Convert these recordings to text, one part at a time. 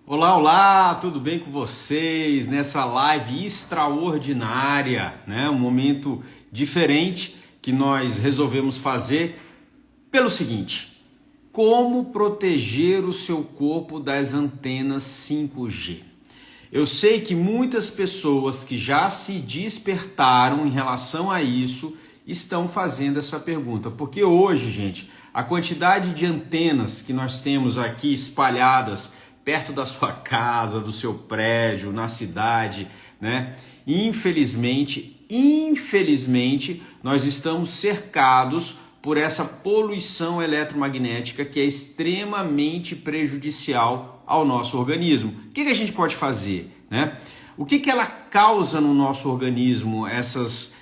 Olá, olá, tudo bem com vocês nessa live extraordinária, né? Um momento diferente que nós resolvemos fazer pelo seguinte: como proteger o seu corpo das antenas 5G? Eu sei que muitas pessoas que já se despertaram em relação a isso estão fazendo essa pergunta, porque hoje, gente, a quantidade de antenas que nós temos aqui espalhadas perto da sua casa, do seu prédio, na cidade, né? Infelizmente, nós estamos cercados por essa poluição eletromagnética que é extremamente prejudicial ao nosso organismo. O que a gente pode fazer, né? O que ela causa no nosso organismo, essas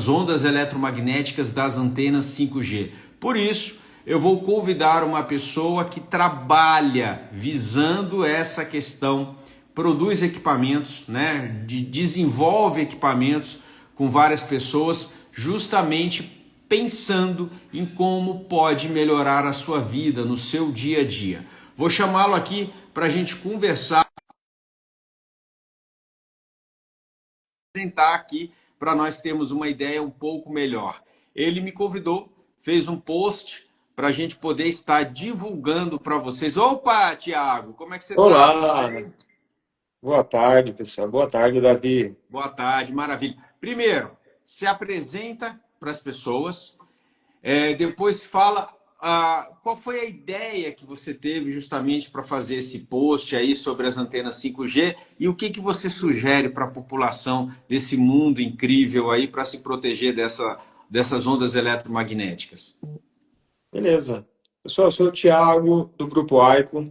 ondas eletromagnéticas das antenas 5G? Por isso, eu vou convidar uma pessoa que trabalha visando essa questão, produz equipamentos, né, desenvolve equipamentos com várias pessoas, justamente pensando em como pode melhorar a sua vida no seu dia a dia. Vou chamá-lo aqui para a gente conversar, apresentar aqui para nós termos uma ideia um pouco melhor. Ele me convidou, fez um post para a gente poder estar divulgando para vocês. Opa, Tiago, como é que você está? Tudo Olá, bem? boa tarde, pessoal. Boa tarde, Davi. Boa tarde, maravilha. Primeiro, se apresenta para as pessoas, depois fala qual foi a ideia que você teve justamente para fazer esse post aí sobre as antenas 5G e o que você sugere para a população desse mundo incrível aí para se proteger dessas ondas eletromagnéticas. Beleza. Pessoal, eu sou o Thiago, do Grupo Icon,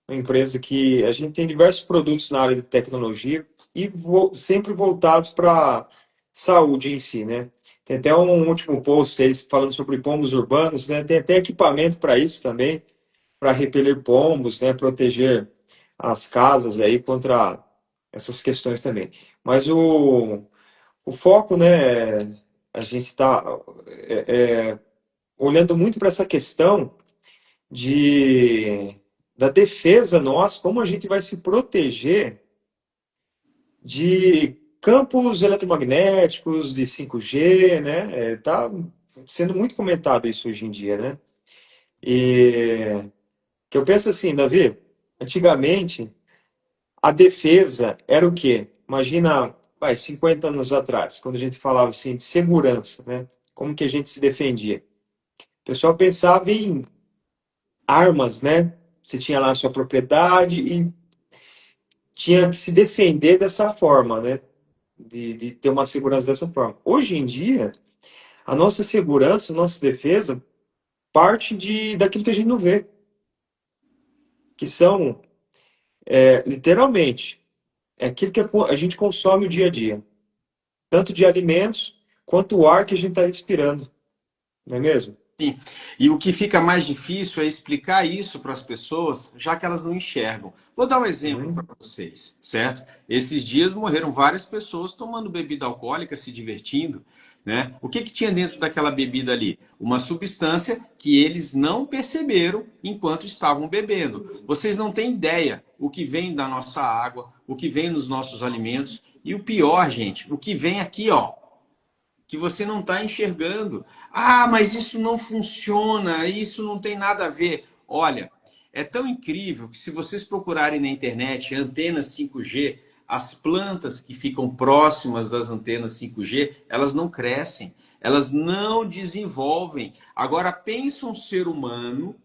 uma empresa que a gente tem diversos produtos na área de tecnologia e sempre voltados para saúde em si, né? Tem até um último post aí falando sobre pombos urbanos, né? Tem até equipamento para isso também, para repelir pombos, né? Proteger as casas aí contra essas questões também. Mas o foco, né? A gente está olhando muito para essa questão de, da defesa nossa, como a gente vai se proteger de campos eletromagnéticos, de 5G, né? Tá sendo muito comentado isso hoje em dia, né? E que eu penso assim, Davi, antigamente a defesa era o quê? Imagina, 50 anos atrás, quando a gente falava assim de segurança, né? Como que a gente se defendia? O pessoal pensava em armas, né? Você tinha lá a sua propriedade e tinha que se defender dessa forma, né? De ter uma segurança dessa forma. Hoje em dia, a nossa segurança, a nossa defesa, parte daquilo que a gente não vê, que são, literalmente, é aquilo que a gente consome o dia a dia, tanto de alimentos quanto o ar que a gente está respirando, não é mesmo? Sim. E o que fica mais difícil é explicar isso para as pessoas, já que elas não enxergam. Vou dar um exemplo para Hum, vocês, certo? Esses dias morreram várias pessoas tomando bebida alcoólica, se divertindo, né? O que tinha dentro daquela bebida ali? Uma substância que eles não perceberam enquanto estavam bebendo. Vocês não têm ideia o que vem da nossa água, o que vem nos nossos alimentos e o pior, gente, o que vem aqui, ó, que você não está enxergando. Ah, mas isso não funciona, isso não tem nada a ver. Olha, é tão incrível que se vocês procurarem na internet antenas 5G, as plantas que ficam próximas das antenas 5G, elas não crescem, elas não desenvolvem. Agora pensa um ser humano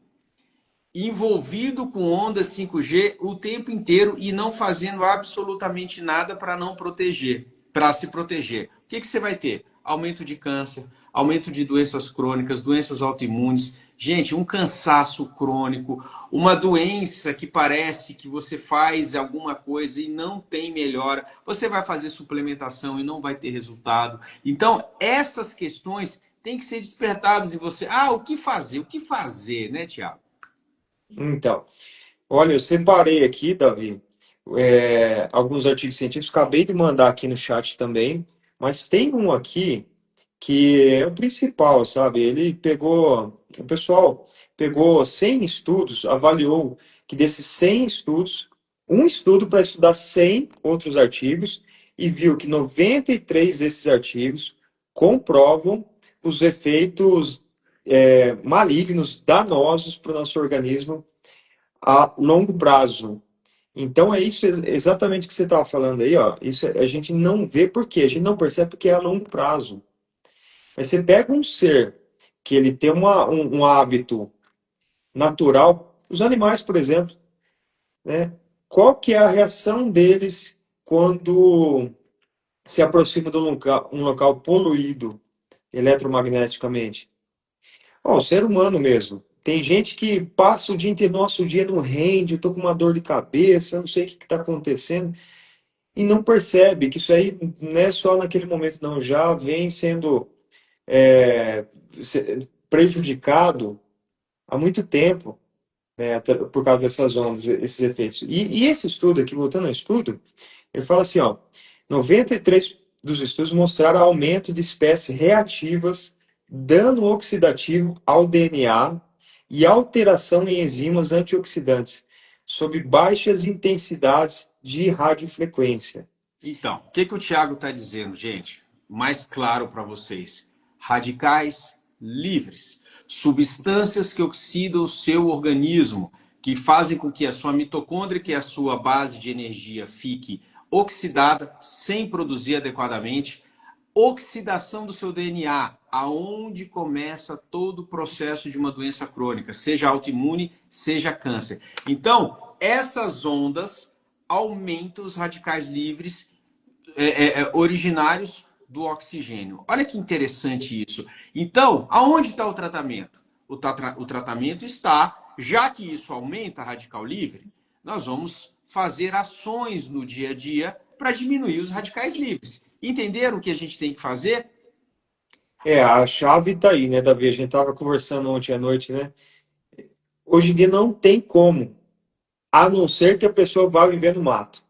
envolvido com ondas 5G o tempo inteiro e não fazendo absolutamente nada para não proteger, para se proteger. O que você vai ter? Aumento de câncer, aumento de doenças crônicas, doenças autoimunes. Gente, um cansaço crônico, uma doença que parece que você faz alguma coisa e não tem melhora. Você vai fazer suplementação e não vai ter resultado. Então, essas questões têm que ser despertadas em você. Ah, o que fazer? O que fazer, né, Tiago? Então, olha, eu separei aqui, Davi, alguns artigos científicos, acabei de mandar aqui no chat também, mas tem um aqui que é o principal, sabe? O pessoal pegou 100 estudos, avaliou que desses 100 estudos, um estudo para estudar 100 outros artigos e viu que 93 desses artigos comprovam os efeitos malignos, danosos para o nosso organismo a longo prazo. Então é isso exatamente que você estava falando aí, ó. Isso a gente não vê por quê? A gente não percebe porque é a longo prazo. Mas você pega um ser que ele tem um hábito natural, os animais, por exemplo, né? Qual que é a reação deles quando se aproxima de um local poluído eletromagneticamente? Ó, o ser humano mesmo. Tem gente que passa o dia inteiro, nosso dia não rende, eu tô com uma dor de cabeça, não sei o que está acontecendo, e não percebe que isso aí não é só naquele momento, não, já vem sendo é, prejudicado há muito tempo, né, por causa dessas ondas, esses efeitos. E esse estudo aqui, voltando ao estudo, ele fala assim, ó, 93 dos estudos mostraram aumento de espécies reativas, dano oxidativo ao DNA e alteração em enzimas antioxidantes, sob baixas intensidades de radiofrequência. Então, o que que o Thiago está dizendo, gente? Mais claro para vocês. Radicais livres. Substâncias que oxidam o seu organismo, que fazem com que a sua mitocôndria, que é a sua base de energia, fique oxidada, sem produzir adequadamente. Oxidação do seu DNA, aonde começa todo o processo de uma doença crônica, seja autoimune, seja câncer. Então, essas ondas aumentam os radicais livres originários do oxigênio. Olha que interessante isso. Então, aonde está o tratamento? O tratamento está, já que isso aumenta a radical livre, nós vamos fazer ações no dia a dia para diminuir os radicais livres. Entenderam o que a gente tem que fazer? A chave está aí, né, Davi? A gente estava conversando ontem à noite, né? Hoje em dia não tem como, a não ser que a pessoa vá viver no mato. Sim.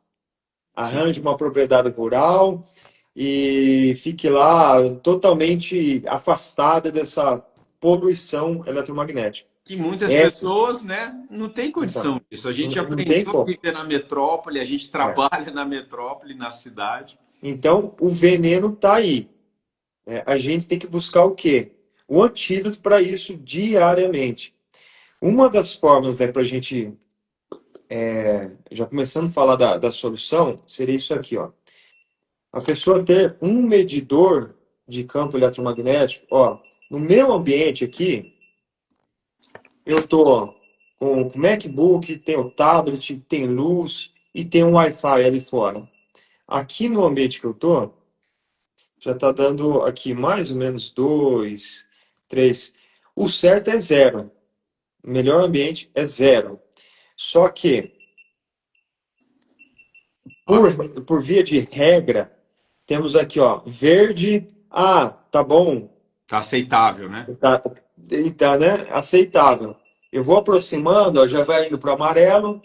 Arranje uma propriedade rural e fique lá totalmente afastada dessa poluição eletromagnética. Que muitas Essa, pessoas, né, não tem então, condição disso. A gente não tem aprendeu a como. viver na metrópole, a gente É. trabalha na metrópole, na cidade. Então, o veneno está aí. A gente tem que buscar o quê? O antídoto para isso diariamente. Uma das formas, né, para a gente, já começando a falar da solução, seria isso aqui, ó. A pessoa ter um medidor de campo eletromagnético, ó, no meu ambiente aqui, eu tô com o MacBook, tem o tablet, tem luz e tem um Wi-Fi ali fora. Aqui no ambiente que eu tô, já está dando aqui mais ou menos 2, 3. O certo é zero. O melhor ambiente é zero. Só que, Ok. por via de regra, temos aqui, ó, verde. Ah, tá bom. Tá aceitável, né? Tá, né? Aceitável. Eu vou aproximando, ó, já vai indo para o amarelo,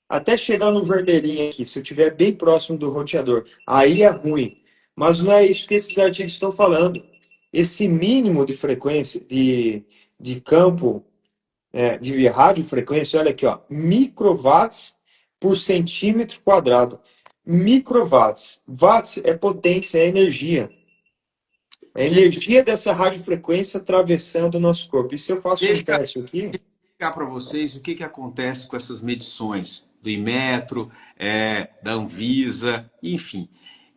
até chegar no vermelhinho aqui, se eu estiver bem próximo do roteador. Aí é ruim. Mas não é isso que esses artigos estão falando. Esse mínimo de frequência, de campo, de radiofrequência, olha aqui, ó, microwatts por centímetro quadrado. Microwatts. Watts é potência, é energia. É a Gente, energia dessa radiofrequência atravessando o nosso corpo. E se eu faço um deixa teste aqui, explicar para vocês o que, que acontece com essas medições do Inmetro, da Anvisa, enfim.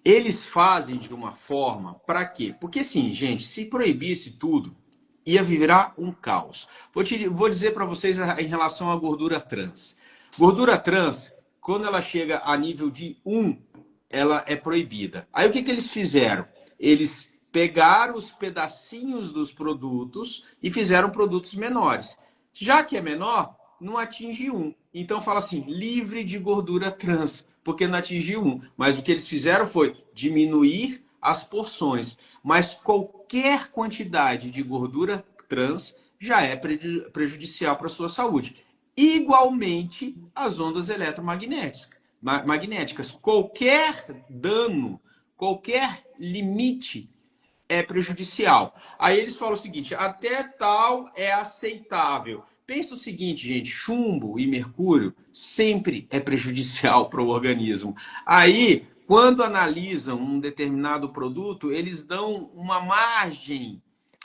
Eles fazem de uma forma para quê? Porque, assim, gente, se proibisse tudo, ia virar um caos. Vou dizer para vocês em relação à gordura trans. Gordura trans, quando ela chega a nível de 1, ela é proibida. Aí o que, que eles fizeram? Eles pegaram os pedacinhos dos produtos e fizeram produtos menores. Já que é menor, não atinge 1. Então fala assim, livre de gordura trans, porque não atingiu 1. Mas o que eles fizeram foi diminuir as porções. Mas qualquer quantidade de gordura trans já é prejudicial para a sua saúde. Igualmente as ondas eletromagnéticas. Qualquer dano, qualquer limite é prejudicial. Aí eles falam o seguinte: até tal é aceitável. Pensa o seguinte, gente, chumbo e mercúrio sempre é prejudicial para o organismo. Aí, quando analisam um determinado produto, eles dão uma margem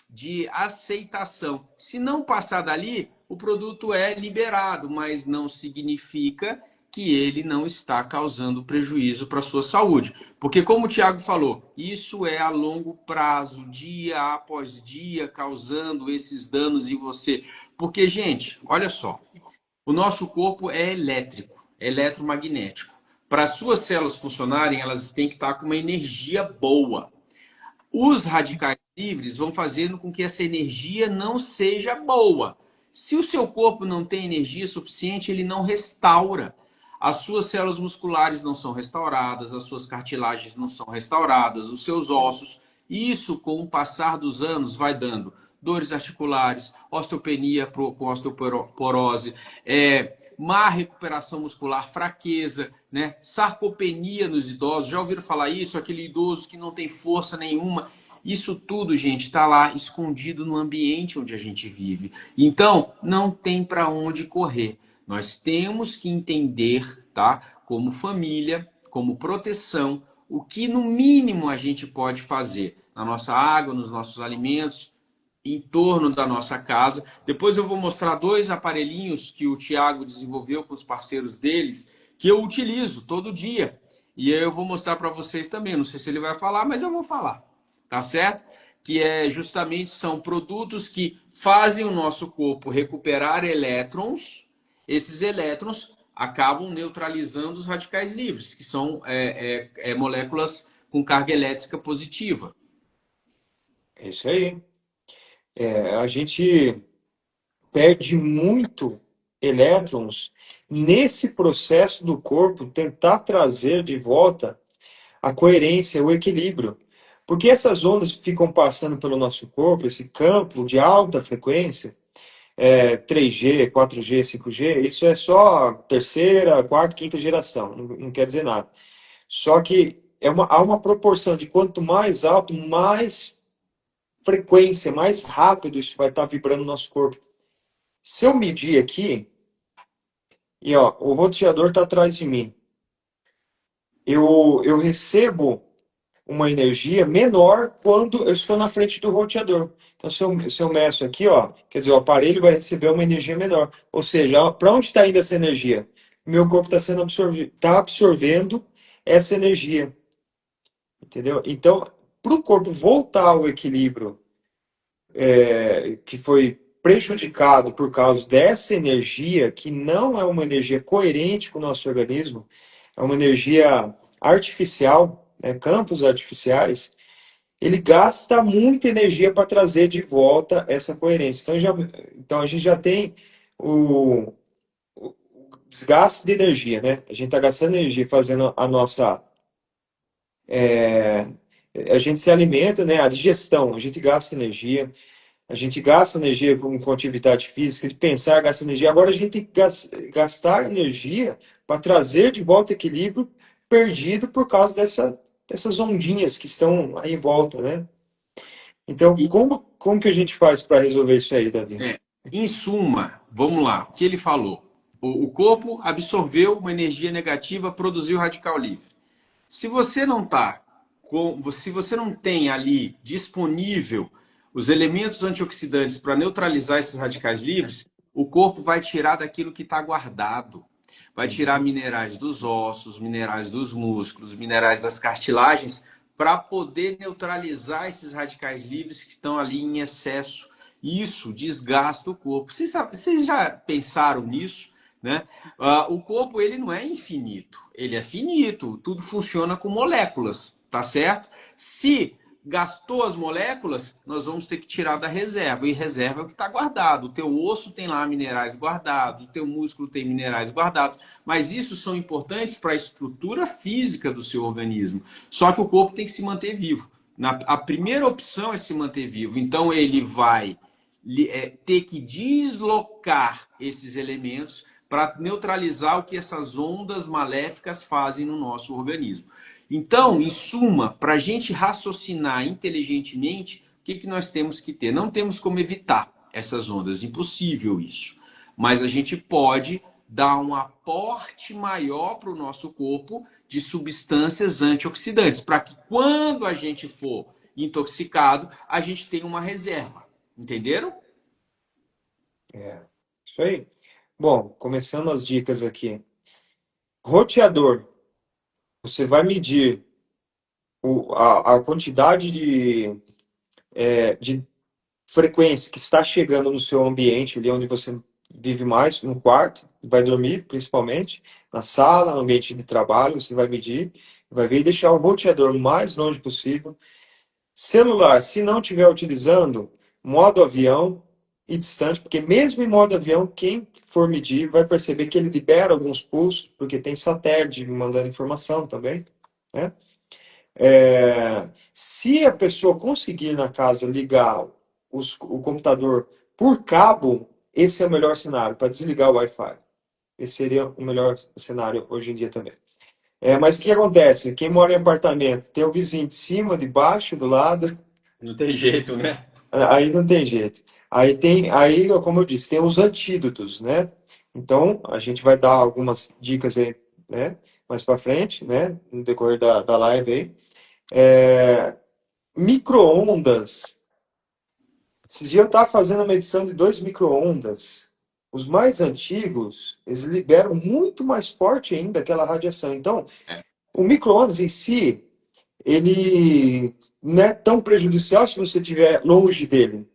de aceitação. Se não passar dali, o produto é liberado, mas não significa que ele não está causando prejuízo para a sua saúde. Porque, como o Tiago falou, isso é a longo prazo, dia após dia, causando esses danos em você. Porque, gente, olha só, o nosso corpo é elétrico, é eletromagnético. Para as suas células funcionarem, elas têm que estar com uma energia boa. Os radicais livres vão fazendo com que essa energia não seja boa. Se o seu corpo não tem energia suficiente, ele não restaura. As suas células musculares não são restauradas, as suas cartilagens não são restauradas, os seus ossos. Isso, com o passar dos anos, vai dando dores articulares, osteopenia com osteoporose, má recuperação muscular, fraqueza, né? Sarcopenia nos idosos. Já ouviram falar isso? Aquele idoso que não tem força nenhuma. Isso tudo, gente, está lá escondido no ambiente onde a gente vive. Então, não tem para onde correr. Nós temos que entender, tá? Como família, como proteção, o que no mínimo a gente pode fazer na nossa água, nos nossos alimentos, em torno da nossa casa. Depois eu vou mostrar dois aparelhinhos que o Tiago desenvolveu com os parceiros deles, que eu utilizo todo dia. E eu vou mostrar para vocês também. Não sei se ele vai falar, mas eu vou falar. Tá certo? Que justamente são produtos que fazem o nosso corpo recuperar elétrons. Esses elétrons acabam neutralizando os radicais livres, que são moléculas com carga elétrica positiva. É isso aí. A gente perde muito elétrons nesse processo do corpo tentar trazer de volta a coerência, o equilíbrio. Porque essas ondas que ficam passando pelo nosso corpo, esse campo de alta frequência, 3G, 4G, 5G, isso é só terceira, quarta, quinta geração, não quer dizer nada. Só que há uma proporção de quanto mais alto, mais frequência, mais rápido isso vai estar vibrando no nosso corpo. Se eu medir aqui, e ó, o roteador está atrás de mim, eu recebo uma energia menor quando eu estou na frente do roteador. Então, se eu meço aqui, ó, quer dizer, o aparelho vai receber uma energia menor. Ou seja, para onde está indo essa energia? Meu corpo está sendo tá absorvendo essa energia. Entendeu? Então, para o corpo voltar ao equilíbrio que foi prejudicado por causa dessa energia, que não é uma energia coerente com o nosso organismo, é uma energia artificial, né, campos artificiais, ele gasta muita energia para trazer de volta essa coerência. Então a gente já tem o desgaste de energia, né? A gente está gastando energia fazendo a nossa. A gente se alimenta, né? A digestão, a gente gasta energia. A gente gasta energia com atividade física, de pensar, gasta energia. Agora a gente tem que gastar energia para trazer de volta o equilíbrio perdido por causa dessas ondinhas que estão aí em volta, né? Então, como que a gente faz para resolver isso aí, Davi? Em suma, vamos lá, o que ele falou. O corpo absorveu uma energia negativa, produziu radical livre. Se você não se você não tem ali disponível os elementos antioxidantes para neutralizar esses radicais livres, o corpo vai tirar daquilo que está guardado. Vai tirar minerais dos ossos, minerais dos músculos, minerais das cartilagens, para poder neutralizar esses radicais livres que estão ali em excesso. Isso desgasta o corpo. Vocês já pensaram nisso? Né? O corpo ele não é infinito, ele é finito, tudo funciona com moléculas, tá certo? Se gastou as moléculas, nós vamos ter que tirar da reserva, e reserva é o que está guardado. O teu osso tem lá minerais guardados, o teu músculo tem minerais guardados, mas isso são importantes para a estrutura física do seu organismo. Só que o corpo tem que se manter vivo. A primeira opção é se manter vivo, então ele vai ter que deslocar esses elementos para neutralizar o que essas ondas maléficas fazem no nosso organismo. Então, em suma, para a gente raciocinar inteligentemente, o que nós temos que ter? Não temos como evitar essas ondas, impossível isso. mas a gente pode dar um aporte maior para o nosso corpo de substâncias antioxidantes, para que quando a gente for intoxicado, a gente tenha uma reserva. Entenderam? É, isso aí. Bom, começando as dicas aqui. Roteador. Você vai medir a quantidade de frequência que está chegando no seu ambiente, ali onde você vive mais, no quarto, vai dormir, principalmente, na sala, no ambiente de trabalho, você vai medir, vai ver e deixar o roteador o mais longe possível. Celular, se não estiver utilizando, modo avião e distante, porque mesmo em modo avião, quem for medir vai perceber que ele libera alguns pulsos, porque tem satélite mandando informação também, né? Se a pessoa conseguir na casa ligar o computador por cabo, esse é o melhor cenário, para desligar o Wi-Fi. Esse seria o melhor cenário hoje em dia também. Mas o que acontece? Quem mora em apartamento tem o vizinho de cima, de baixo, do lado, Não tem jeito, né? aí não tem jeito. Aí, como eu disse, tem os antídotos, né? Então, a gente vai dar algumas dicas aí, né? Mais para frente, né? No decorrer da live aí. É, Micro-ondas. Esses dias eu estava fazendo a medição de dois micro-ondas. Os mais antigos, eles liberam muito mais forte ainda aquela radiação. Então, É. o micro-ondas em si, ele não é tão prejudicial se você estiver longe dele,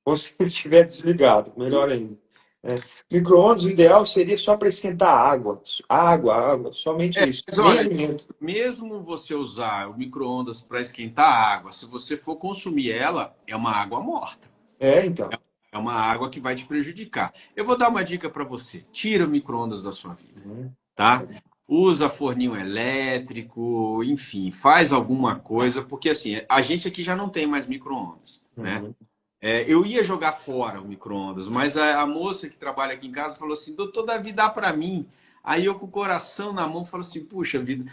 ou se ele estiver desligado, melhor ainda. É. Micro-ondas, o ideal seria só para esquentar água. Água, somente isso. Mas Nem olha, alimento. mesmo você usar o micro-ondas para esquentar a água, se você for consumir ela, é uma água morta. Então. É uma água que vai te prejudicar. Eu vou dar uma dica para você. Tira o micro-ondas da sua vida, Uhum. tá? Usa forninho elétrico, enfim, faz alguma coisa, porque assim, a gente aqui já não tem mais micro-ondas, né? Uhum. Eu ia jogar fora o micro-ondas, mas a moça que trabalha aqui em casa falou assim: doutor Davi, dá para mim. Aí eu, com o coração na mão, falo assim: puxa vida,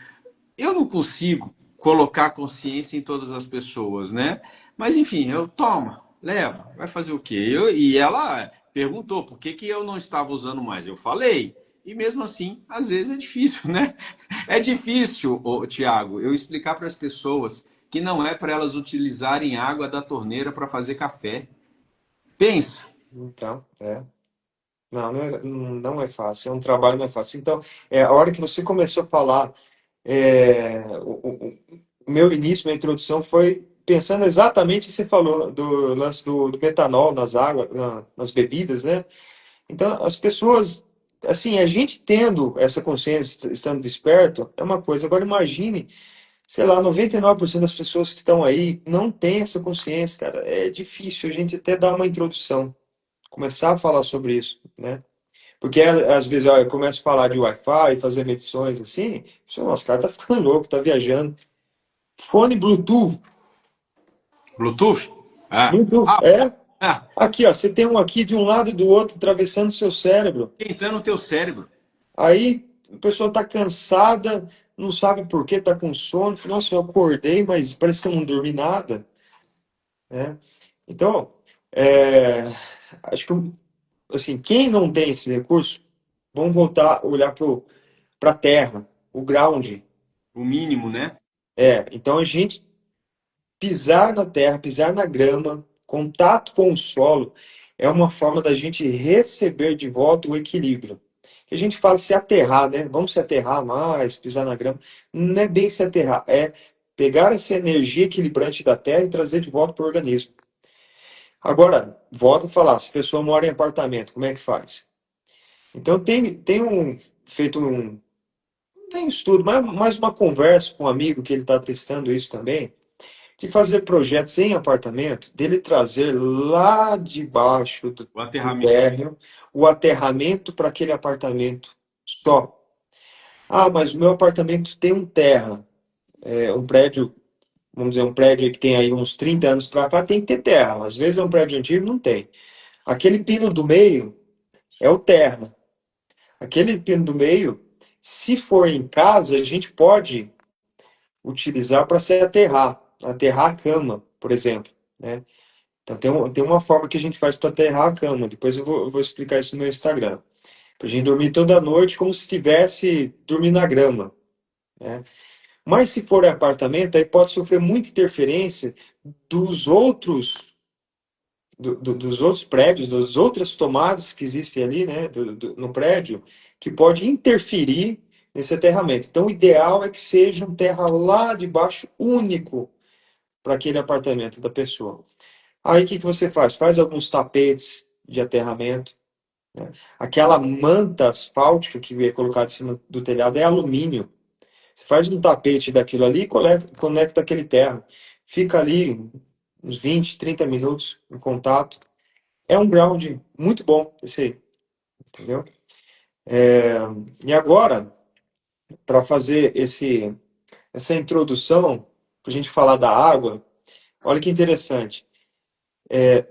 eu não consigo colocar consciência em todas as pessoas, né? Mas enfim, eu toma, leva, vai fazer o quê? E ela perguntou por que eu não estava usando mais. Eu falei. E mesmo assim, às vezes é difícil, né? É difícil, Tiago, eu explicar para as pessoas que não é para elas utilizarem água da torneira para fazer café. Pensa. Então, não é fácil, é um trabalho não é fácil. Então, a hora que você começou a falar, o meu início, minha introdução foi pensando exatamente, você falou do lance do metanol nas águas, nas bebidas, né? Então, as pessoas, assim, a gente tendo essa consciência, estando desperto, é uma coisa. Agora, imagine, sei lá, 99% das pessoas que estão aí não têm essa consciência, cara. É difícil a gente até dar uma introdução, começar a falar sobre isso, né? Porque às vezes ó, eu começo a falar de Wi-Fi, fazer medições assim, nossa, cara tá ficando louco, tá viajando. Fone Bluetooth, Bluetooth? Ah, Bluetooth, ah, ah, aqui ó, você tem um aqui de um lado e do outro atravessando o seu cérebro. esquentando o teu cérebro. Aí a pessoa tá cansada, não sabe por que, tá com sono. Fala, nossa, eu acordei, mas parece que eu não dormi nada, né? Então, acho que assim, quem não tem esse recurso, vamos voltar a olhar para a terra, o ground. O mínimo, né? Então a gente pisar na terra, pisar na grama, contato com o solo, é uma forma da gente receber de volta o equilíbrio. Que a gente fala se aterrar, né? Vamos se aterrar mais, pisar na grama. Não é bem se aterrar, é pegar essa energia equilibrante da terra e trazer de volta para o organismo. Agora, volto a falar, se a pessoa mora em apartamento, como é que faz? Então feito um, tem estudo, mais uma conversa com um amigo que ele está testando isso também, de fazer projetos em apartamento, dele trazer lá de baixo O do aterramento. térreo o aterramento para aquele apartamento só. Ah, mas o meu apartamento tem um terra, um prédio, vamos dizer, um prédio que tem aí uns 30 anos para cá, tem que ter terra. Às vezes é um prédio antigo, não tem. Aquele pino do meio é o terra. Aquele pino do meio, se for em casa, a gente pode utilizar para se aterrar a cama, por exemplo, né? Então tem uma forma que a gente faz para aterrar a cama. Depois eu vou explicar isso no meu Instagram. Para a gente dormir toda noite como se estivesse dormindo na grama, né? Mas se for apartamento, aí pode sofrer muita interferência dos outros dos outros prédios, das outras tomadas que existem ali, né, no prédio, que pode interferir nesse aterramento. Então, o ideal é que seja um terra lá de baixo único para aquele apartamento da pessoa. Aí, o que que você faz? Faz alguns tapetes de aterramento, né? Aquela manta asfáltica que é colocada em cima do telhado é alumínio. Você faz um tapete daquilo ali e conecta aquele terra. Fica ali uns 20, 30 minutos em contato. É um ground muito bom esse aí, entendeu? E agora, para fazer essa introdução, para a gente falar da água, olha que interessante.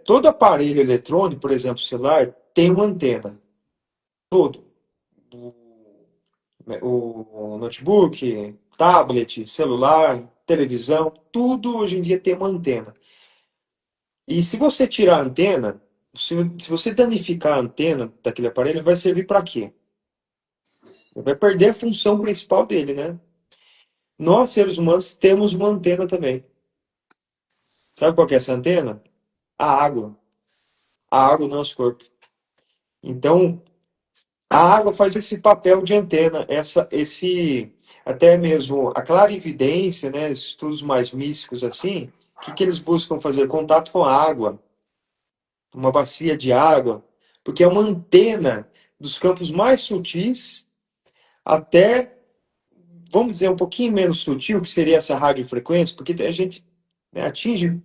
Todo aparelho eletrônico, por exemplo, celular, tem uma antena. Todo. O notebook, tablet, celular, televisão, tudo hoje em dia tem uma antena. E se você tirar a antena, se você danificar a antena daquele aparelho, vai servir para quê? Vai perder a função principal dele, né? Nós, seres humanos, temos uma antena também. Sabe qual que é essa antena? A água. A água do nosso corpo. Então, a água faz esse papel de antena, até mesmo a clarividência, né? Esses estudos mais místicos assim, o que eles buscam fazer? Contato com a água, uma bacia de água, porque é uma antena dos campos mais sutis até, vamos dizer, um pouquinho menos sutil, que seria essa radiofrequência, porque a gente, né, atinge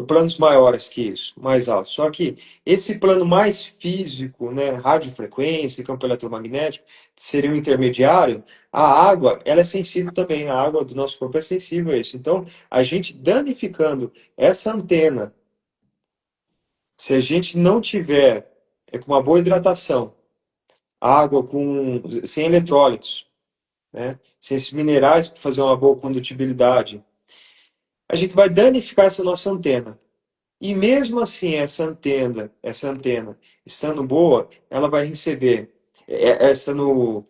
planos maiores que isso, mais altos. Só que esse plano mais físico, né, radiofrequência, campo eletromagnético, seria um intermediário. A água, ela é sensível também. A água do nosso corpo é sensível a isso. Então, a gente danificando essa antena, se a gente não tiver com uma boa hidratação, água sem eletrólitos, né, sem esses minerais para fazer uma boa condutibilidade, a gente vai danificar essa nossa antena. E mesmo assim, essa antena, estando boa, ela vai receber, estando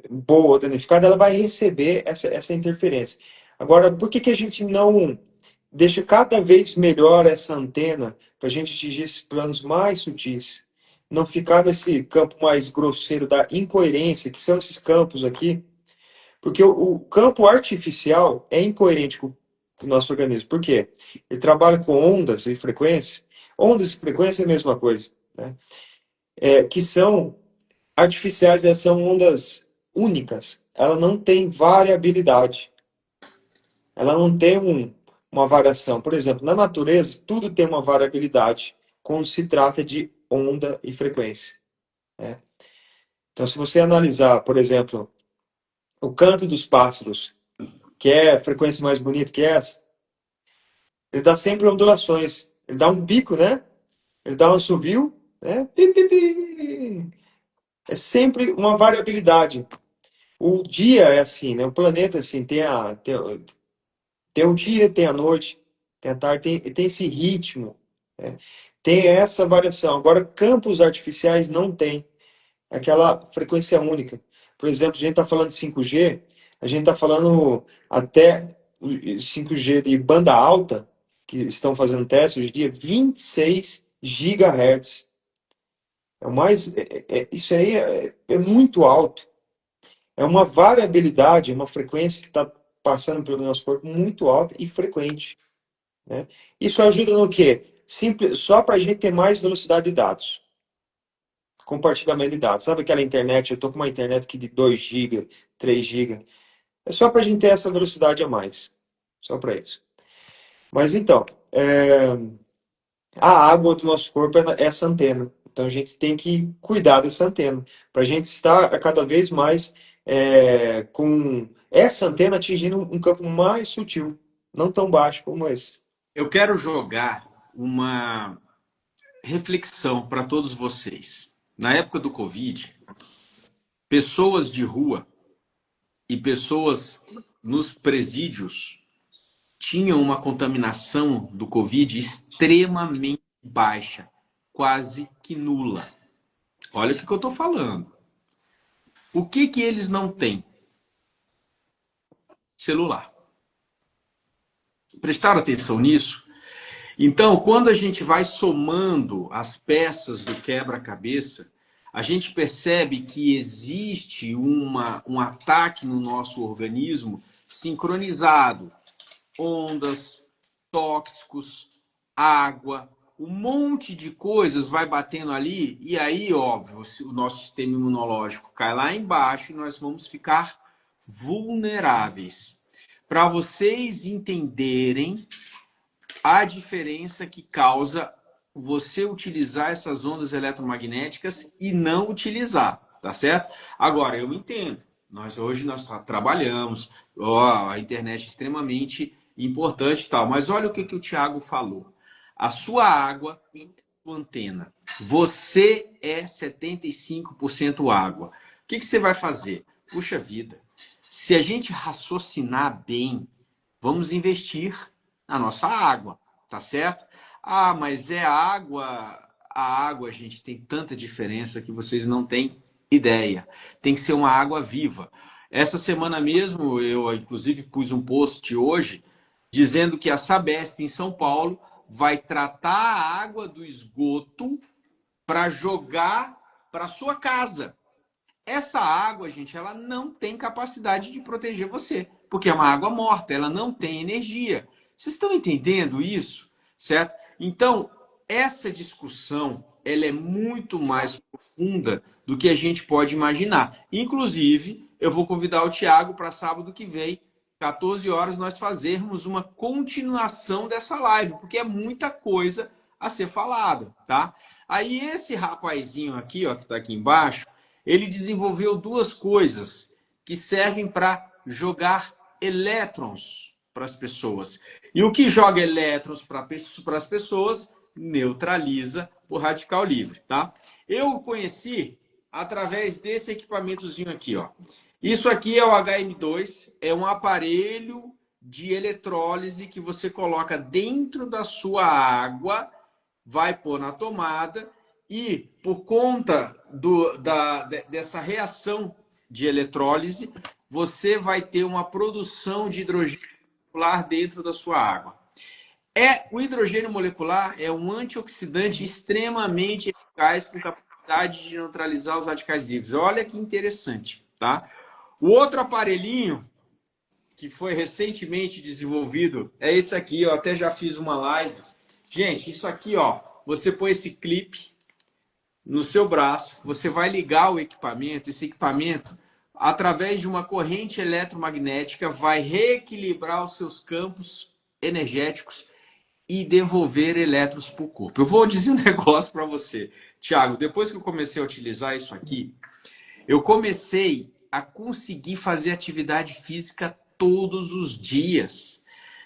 boa ou danificada, ela vai receber essa interferência. Agora, por que que a gente não deixa cada vez melhor essa antena para a gente atingir esses planos mais sutis? Não ficar nesse campo mais grosseiro da incoerência, que são esses campos aqui, porque o campo artificial é incoerente com o nosso organismo. Por quê? Ele trabalha com ondas e frequência. Ondas e frequência é a mesma coisa, né? Que são artificiais, são ondas únicas. Ela não tem variabilidade. Ela não tem uma variação. Por exemplo, na natureza, tudo tem uma variabilidade quando se trata de onda e frequência, né? Então, se você analisar, por exemplo, o canto dos pássaros, que é a frequência mais bonita que é essa, ele dá sempre ondulações. Ele dá um pico, né? Ele dá um assobio, né? Pi, pi, pi. É sempre uma variabilidade. O dia é assim, né? O planeta é assim, tem o dia, tem a noite, tem a tarde, tem esse ritmo, né? Tem essa variação. Agora, campos artificiais não tem aquela frequência única. Por exemplo, a gente está falando de 5G, a gente está falando até o 5G de banda alta, que estão fazendo testes hoje em dia, 26 gigahertz. Isso aí é muito alto. É uma variabilidade, uma frequência que está passando pelo nosso corpo muito alta e frequente, né? Isso ajuda no quê? Simples, só para a gente ter mais velocidade de dados. Compartilhamento de dados. Sabe aquela internet? Eu estou com uma internet aqui de 2 GB, 3 GB. É só para a gente ter essa velocidade a mais. Só para isso. Mas então, a água do nosso corpo é essa antena. Então a gente tem que cuidar dessa antena. Para a gente estar a cada vez mais com essa antena atingindo um campo mais sutil. Não tão baixo como esse. Eu quero jogar uma reflexão para todos vocês. Na época do Covid, pessoas de rua e pessoas nos presídios tinham uma contaminação do Covid extremamente baixa, quase que nula. Olha o que eu estou falando. O que eles não têm? Celular. Prestaram atenção nisso? Então, quando a gente vai somando as peças do quebra-cabeça, a gente percebe que existe um ataque no nosso organismo sincronizado. Ondas, tóxicos, água, um monte de coisas vai batendo ali, e aí, óbvio, o nosso sistema imunológico cai lá embaixo e nós vamos ficar vulneráveis. Para vocês entenderem a diferença que causa você utilizar essas ondas eletromagnéticas e não utilizar, tá certo? Agora, eu entendo. Hoje nós trabalhamos, a internet é extremamente importante e tal, mas olha o que o Thiago falou. A sua água é a sua antena. Você é 75% água. O que você vai fazer? Puxa vida, se a gente raciocinar bem, vamos investir na nossa água, tá certo? Ah, mas é água. A água, gente, tem tanta diferença que vocês não têm ideia. Tem que ser uma água viva. Essa semana mesmo, eu inclusive pus um post hoje dizendo que a Sabesp em São Paulo vai tratar a água do esgoto para jogar para sua casa. Essa água, gente, ela não tem capacidade de proteger você, porque é uma água morta, ela não tem energia. Vocês estão entendendo isso? Certo? Então, essa discussão, ela é muito mais profunda do que a gente pode imaginar. Inclusive, eu vou convidar o Thiago para sábado que vem, 14 horas, nós fazermos uma continuação dessa live, porque é muita coisa a ser falada, tá? Aí esse rapazinho aqui, ó, que está aqui embaixo, ele desenvolveu duas coisas que servem para jogar elétrons para as pessoas. E o que joga elétrons para as pessoas neutraliza o radical livre, tá? Eu o conheci através desse equipamentozinho aqui, ó. Isso aqui é o HM2, é um aparelho de eletrólise que você coloca dentro da sua água, vai pôr na tomada e, por conta dessa reação de eletrólise, você vai ter uma produção de hidrogênio molecular dentro da sua água. O hidrogênio molecular é um antioxidante extremamente eficaz com capacidade de neutralizar os radicais livres. Olha que interessante, tá? O outro aparelhinho que foi recentemente desenvolvido é esse aqui, eu até já fiz uma live. Gente, isso aqui, ó, você põe esse clipe no seu braço, você vai ligar o equipamento, esse equipamento, através de uma corrente eletromagnética, vai reequilibrar os seus campos energéticos e devolver elétrons para o corpo. Eu vou dizer um negócio para você, Thiago, depois que eu comecei a utilizar isso aqui, eu comecei a conseguir fazer atividade física todos os dias.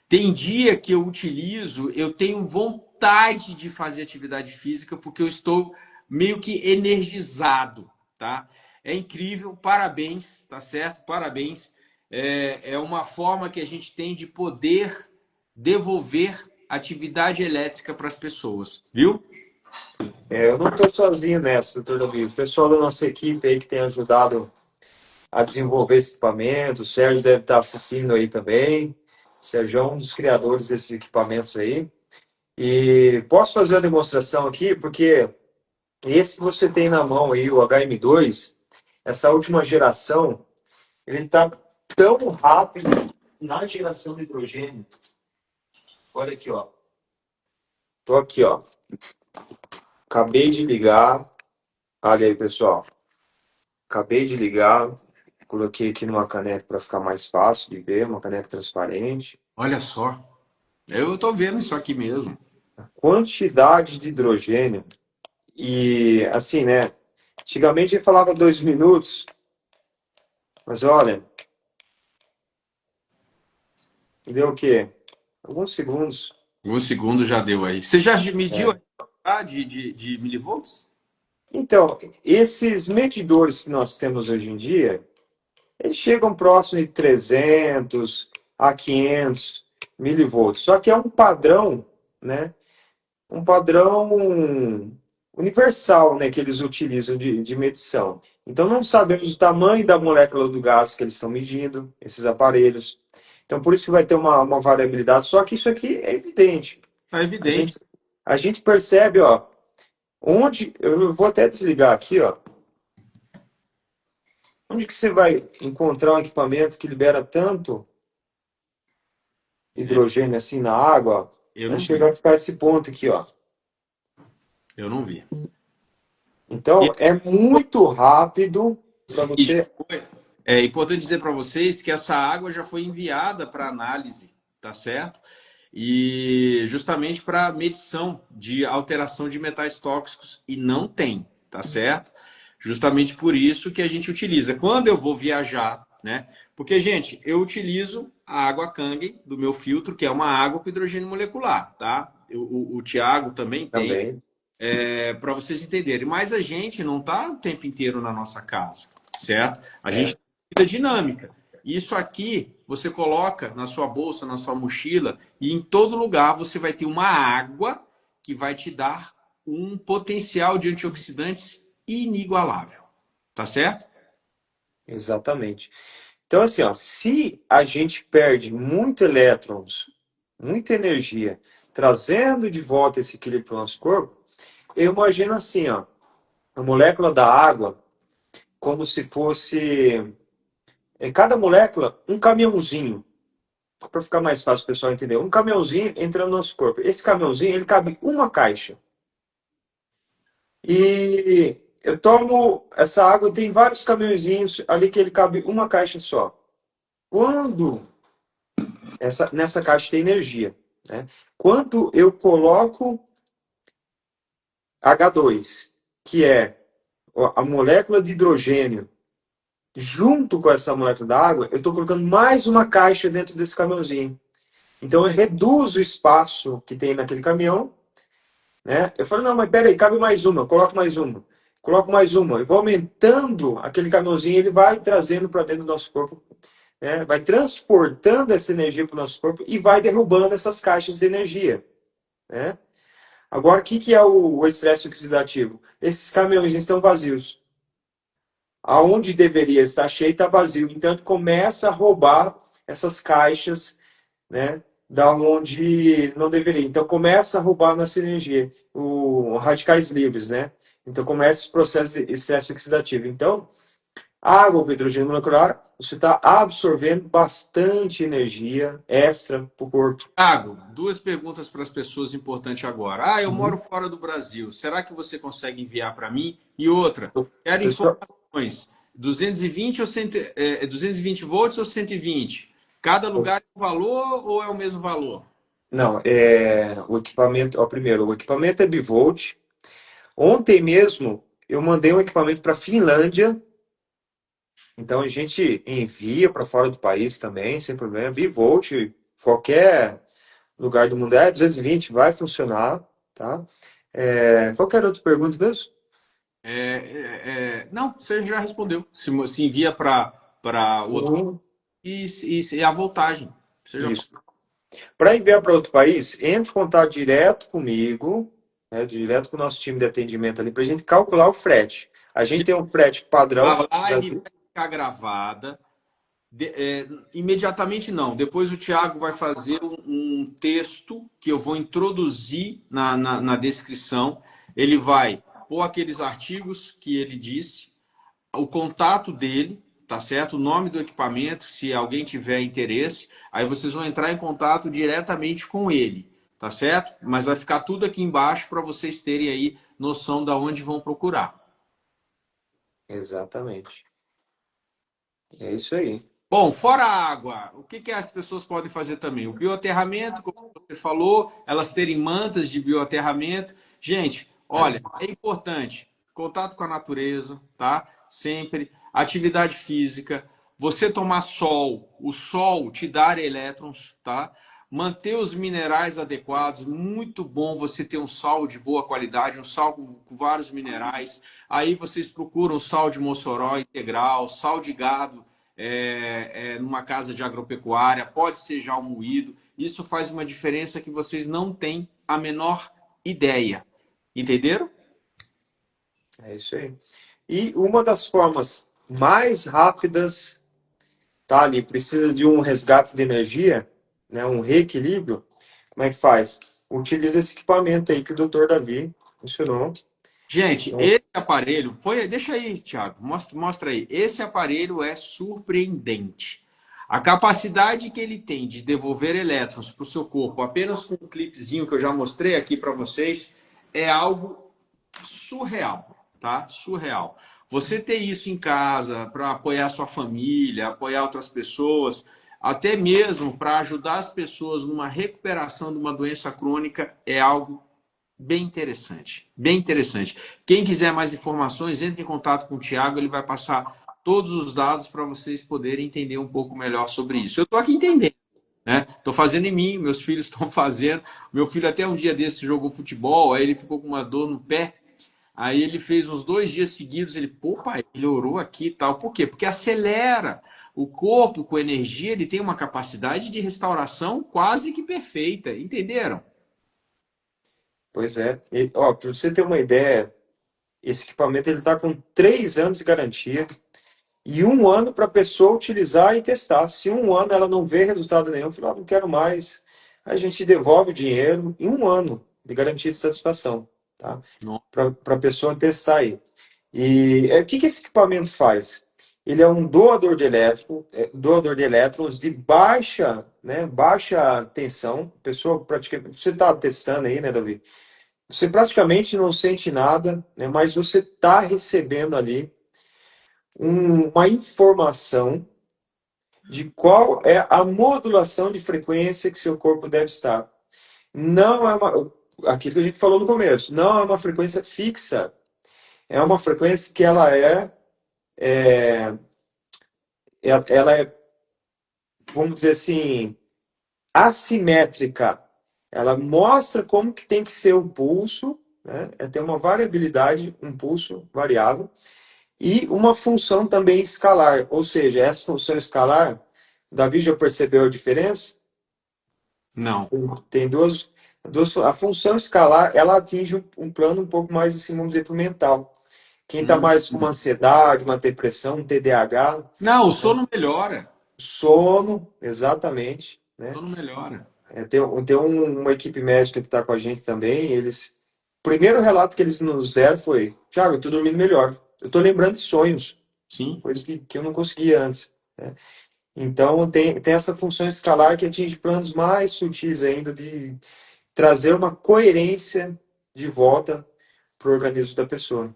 Tem dia que eu utilizo, eu tenho vontade de fazer atividade física porque eu estou meio que energizado, tá? É incrível, parabéns, tá certo? Parabéns. É uma forma que a gente tem de poder devolver atividade elétrica para as pessoas, viu? Eu não estou sozinho nessa, doutor Davi. O pessoal da nossa equipe aí que tem ajudado a desenvolver esse equipamento, o Sérgio deve estar assistindo aí também. O Sérgio é um dos criadores desses equipamentos aí. E posso fazer uma demonstração aqui, porque esse que você tem na mão aí, o HM2, essa última geração, ele está tão rápido na geração de hidrogênio. Olha aqui, ó. Tô aqui, ó. Acabei de ligar. Olha aí, pessoal. Acabei de ligar. Coloquei aqui numa caneca para ficar mais fácil de ver, uma caneca transparente. Olha só, eu estou vendo isso aqui mesmo. Quantidade de hidrogênio. E assim, né? Antigamente ele falava 2 minutos, mas olha, deu o quê? Alguns segundos. Um segundo já deu aí. Você já mediu a de milivolts? Então, esses medidores que nós temos hoje em dia, eles chegam próximo de 300 a 500. milivolts. Só que é um padrão, né? Um padrão universal, né, que eles utilizam de medição. Então, não sabemos o tamanho da molécula do gás que eles estão medindo, esses aparelhos. Então, por isso que vai ter uma variabilidade. Só que isso aqui é evidente. É A evidente. gente, a gente percebe, ó, onde. Eu vou até desligar aqui, ó. Onde que você vai encontrar um equipamento que libera tanto É, hidrogênio assim na água? Ó? eu Vai não vi. chegar a ficar esse ponto aqui, ó. Eu não vi. E Então, é muito rápido o para seguinte, você. é importante dizer para vocês que essa água já foi enviada para análise, tá certo? E justamente para medição de alteração de metais tóxicos e não tem, tá certo? Justamente por isso que a gente utiliza. Quando eu vou viajar, né? Porque, gente, eu utilizo a água Kangen do meu filtro, que é uma água com hidrogênio molecular, tá? O Tiago também tem, Também. para vocês entenderem. Mas a gente não está o tempo inteiro na nossa casa, certo? A gente É, tem vida dinâmica. Isso aqui você coloca na sua bolsa, na sua mochila, e em todo lugar você vai ter uma água que vai te dar um potencial de antioxidantes inigualável. Tá certo? exatamente. Então, assim, ó, se a gente perde muito elétrons, muita energia, trazendo de volta esse equilíbrio para o nosso corpo, eu imagino assim, ó, a molécula da água como se fosse, em cada molécula, um caminhãozinho, para ficar mais fácil o pessoal entender. Um caminhãozinho entrando no nosso corpo. Esse caminhãozinho, ele cabe uma caixa. E eu tomo essa água, tem vários caminhõezinhos ali que ele cabe uma caixa só. Quando nessa caixa tem energia, né? Quando eu coloco H2, que é a molécula de hidrogênio, junto com essa molécula da água, eu estou colocando mais uma caixa dentro desse caminhãozinho. Então eu reduzo o espaço que tem naquele caminhão, né? Eu falo, não, mas peraí, cabe mais uma, coloco mais uma, coloco mais uma. Eu vou aumentando aquele caminhãozinho, ele vai trazendo para dentro do nosso corpo, né? Vai transportando essa energia para o nosso corpo e vai derrubando essas caixas de energia, né? Agora, o que, que é o estresse oxidativo? Esses caminhões estão vazios. Aonde deveria estar cheio, está vazio. Então, ele começa a roubar essas caixas, né? Da onde não deveria. Então, começa a roubar a nossa energia. Os radicais livres, né? Então, começa esse processo de estresse oxidativo. Então, água com hidrogênio molecular, você está absorvendo bastante energia extra para o corpo. Tiago, duas perguntas para as pessoas importantes agora. Ah, eu moro Uhum. fora do Brasil. Será que você consegue enviar para mim? E outra, quero Pessoal, informações. 220 ou 100, 220 volts ou 120? Cada lugar é um valor ou é o mesmo valor? não, o equipamento, ó, primeiro, o equipamento é bivolt. Ontem mesmo eu mandei um equipamento para a Finlândia, então a gente envia para fora do país também, sem problema. Bivolt, qualquer lugar do mundo é 220, vai funcionar, tá? Qualquer outra pergunta mesmo? Não, você já respondeu. Se envia para outro Uhum. e a voltagem. Você já Isso. Para enviar para outro país, entre em contato direto comigo, né, direto com o nosso time de atendimento ali, para a gente calcular o frete. A gente tem um frete A padrão. live vai ficar gravada. Imediatamente não. Depois o Tiago vai fazer um texto que eu vou introduzir na descrição. Ele vai pôr aqueles artigos que ele disse, o contato dele, tá certo? O nome do equipamento, se alguém tiver interesse, aí vocês vão entrar em contato diretamente com ele, tá certo? Mas vai ficar tudo aqui embaixo para vocês terem aí noção de onde vão procurar. Exatamente. É isso aí. Bom, fora a água, o que as pessoas podem fazer também? O bioaterramento, como você falou, elas terem mantas de bioaterramento. Gente, olha, é importante contato com a natureza, tá? Sempre. Atividade física. Você tomar sol, o sol te dar elétrons, tá? Manter os minerais adequados. Muito bom você ter um sal de boa qualidade, um sal com vários minerais. Aí vocês procuram sal de Mossoró integral, sal de gado numa casa de agropecuária, pode ser já um moído. Isso faz uma diferença que vocês não têm a menor ideia. Entenderam? É isso aí. E uma das formas mais rápidas, tá ali, precisa de um resgate de energia, né, um reequilíbrio, como é que faz? Utiliza esse equipamento aí que o doutor Davi mencionou. Gente, Então, esse aparelho, deixa aí, Thiago, mostra aí. Esse aparelho é surpreendente. A capacidade que ele tem de devolver elétrons para o seu corpo apenas com um clipezinho que eu já mostrei aqui para vocês é algo surreal, tá? Surreal. Você ter isso em casa para apoiar sua família, apoiar outras pessoas, até mesmo para ajudar as pessoas numa recuperação de uma doença crônica é algo bem interessante, bem interessante. Quem quiser mais informações, entre em contato com o Thiago, ele vai passar todos os dados para vocês poderem entender um pouco melhor sobre isso. Eu estou aqui entendendo, né? Estou fazendo em mim, meus filhos estão fazendo. Meu filho até um dia desse jogou futebol, aí ele ficou com uma dor no pé. Aí ele fez uns 2 dias seguidos, ele, pô, pai, melhorou aqui e tal. Por quê? Porque acelera o corpo com energia, ele tem uma capacidade de restauração quase que perfeita. Entenderam? pois é. E, ó, para você ter uma ideia, esse equipamento ele está com 3 anos de garantia e 1 ano para a pessoa utilizar e testar. Se 1 ano ela não vê resultado nenhum, fala, não quero mais, a gente devolve o dinheiro em 1 ano de garantia de satisfação, tá? Não. Para a pessoa testar aí. E o que esse equipamento faz? Ele é um doador de doador de elétrons de baixa, né, baixa tensão. A pessoa praticamente, você está testando aí, né, Davi? Você praticamente não sente nada, né, mas você está recebendo ali uma informação de qual é a modulação de frequência que seu corpo deve estar. Não é aquilo que a gente falou no começo, não é uma frequência fixa, é uma frequência que ela é, vamos dizer assim, assimétrica. Ela mostra como que tem que ser o pulso, né? Tem uma variabilidade, um pulso variável, e uma função também escalar. Ou seja, essa função escalar, Davi já percebeu a diferença? Não. Tem duas. A função escalar, ela atinge um plano um pouco mais, assim, vamos dizer, para o mental. Quem está Hum. mais com uma ansiedade, uma depressão, um TDAH, Não, o né? sono melhora. Sono, exatamente, O né? sono melhora. Uma equipe médica que está com a gente também. O primeiro relato que eles nos deram foi: Thiago, eu estou dormindo melhor. Eu estou lembrando de sonhos, Sim. coisas que eu não conseguia antes, né? Então, tem essa função escalar que atinge planos mais sutis ainda de trazer uma coerência de volta para o organismo da pessoa.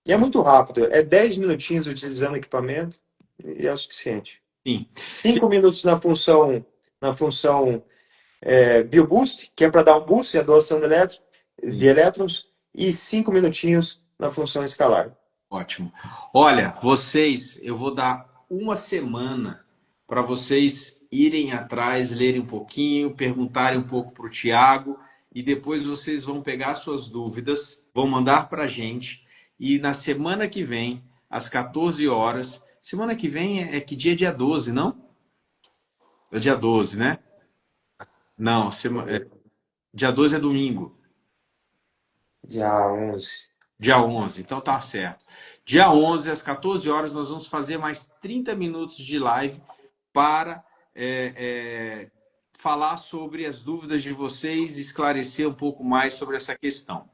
E é muito rápido, é 10 minutinhos utilizando o equipamento e é o suficiente. Sim. 5 minutos na função BioBoost, que é para dar um boost, a doação de Sim. elétrons, e 5 minutinhos na função escalar. Ótimo. Olha, vocês, eu vou dar uma semana para vocês irem atrás, lerem um pouquinho, perguntarem um pouco para o Tiago e depois vocês vão pegar suas dúvidas, vão mandar para a gente e na semana que vem, às 14 horas, semana que vem é que dia? Dia 12, não? É dia 12, né? Não, dia 12 é domingo. Dia 11. Dia 11, então tá certo. Dia 11, às 14 horas, nós vamos fazer mais 30 minutos de live para falar sobre as dúvidas de vocês, esclarecer um pouco mais sobre essa questão.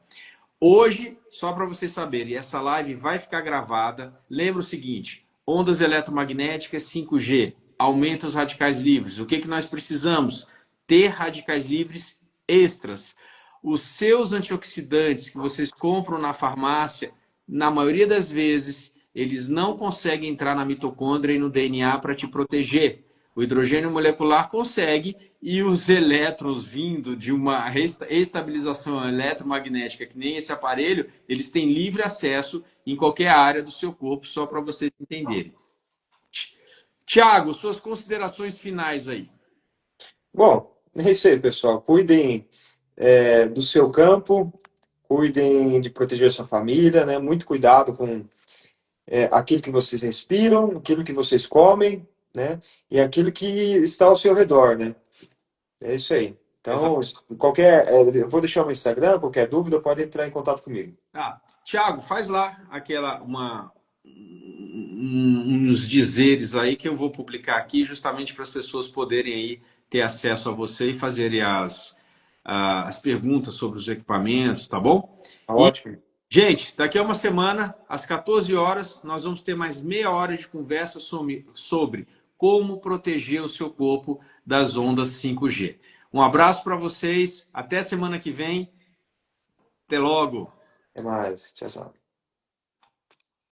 Hoje, só para vocês saberem, essa live vai ficar gravada. Lembra o seguinte: ondas eletromagnéticas 5G, aumenta os radicais livres. O que nós precisamos? Ter radicais livres extras. Os seus antioxidantes que vocês compram na farmácia, na maioria das vezes, eles não conseguem entrar na mitocôndria e no DNA para te proteger. O hidrogênio molecular consegue e os elétrons vindo de uma estabilização eletromagnética, que nem esse aparelho, eles têm livre acesso em qualquer área do seu corpo, só para vocês entenderem. Tiago, suas considerações finais aí. Bom, é isso aí, pessoal. Cuidem do seu campo, cuidem de proteger sua família, né? Muito cuidado com aquilo que vocês inspiram, aquilo que vocês comem, né? E aquilo que está ao seu redor, né? É isso aí. Exato. Então, eu vou deixar o meu Instagram, qualquer dúvida pode entrar em contato comigo. Ah, Tiago, faz lá uns dizeres aí que eu vou publicar aqui justamente para as pessoas poderem aí ter acesso a você e fazerem as perguntas sobre os equipamentos, tá bom? E, Ótimo. gente, daqui a uma semana, às 14 horas, nós vamos ter mais meia hora de conversa sobre como proteger o seu corpo das ondas 5G. Um abraço para vocês, até semana que vem, até logo! Até mais. Tchau, tchau.